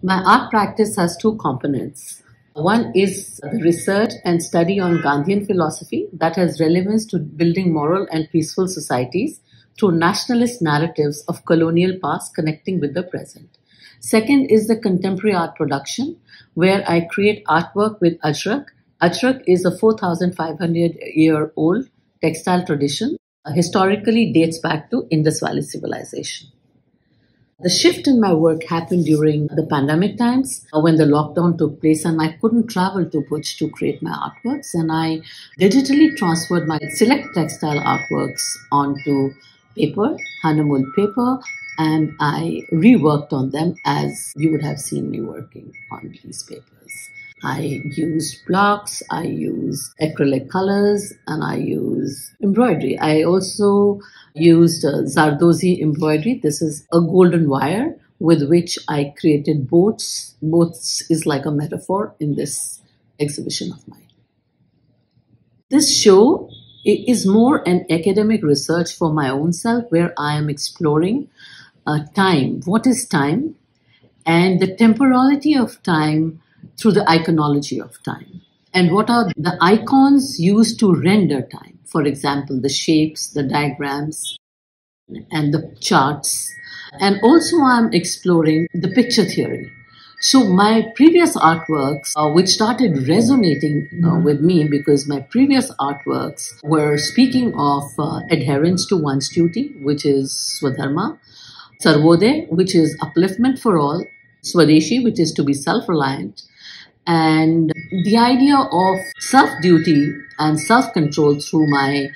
My art practice has two components. One is the research and study on Gandhian philosophy that has relevance to building moral and peaceful societies through nationalist narratives of colonial past connecting with the present. Second is the contemporary art production, where I create artwork with Ajrak. Ajrak is a 4,500-year-old textile tradition, historically dates back to Indus Valley civilization. The shift in my work happened during the pandemic times when the lockdown took place and I couldn't travel to Bhuj to create my artworks, and I digitally transferred my select textile artworks onto paper, Hanamulhe paper, and I reworked on them as you would have seen me working on these papers. I used blocks, I use acrylic colors, and I use embroidery. I also used Zardozi embroidery. This is a golden wire with which I created boats. Boats is like a metaphor in this exhibition of mine. This show is more an academic research for my own self, where I am exploring time. What is time? And the temporality of time through the iconology of time. And what are the icons used to render time? For example, the shapes, the diagrams, and the charts. And also I'm exploring the picture theory. So my previous artworks, which started resonating with me because my previous artworks were speaking of adherence to one's duty, which is Swadharma, Sarvodaya, which is upliftment for all, Swadeshi, which is to be self-reliant, and the idea of self-duty and self-control through my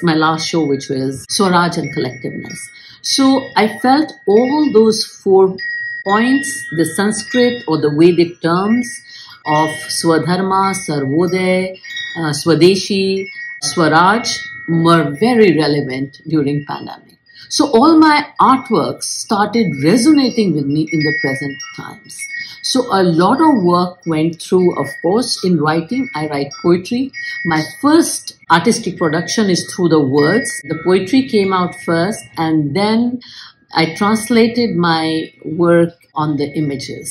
last show, which was Swaraj and collectiveness. So I felt all those 4 points, the Sanskrit or the Vedic terms of Swadharma, Sarvodaya, Swadeshi, Swaraj were very relevant during pandemic. So all my artworks started resonating with me in the present times. So a lot of work went through, of course, in writing. I write poetry. My first artistic production is through the words. The poetry came out first, and then I translated my work on the images.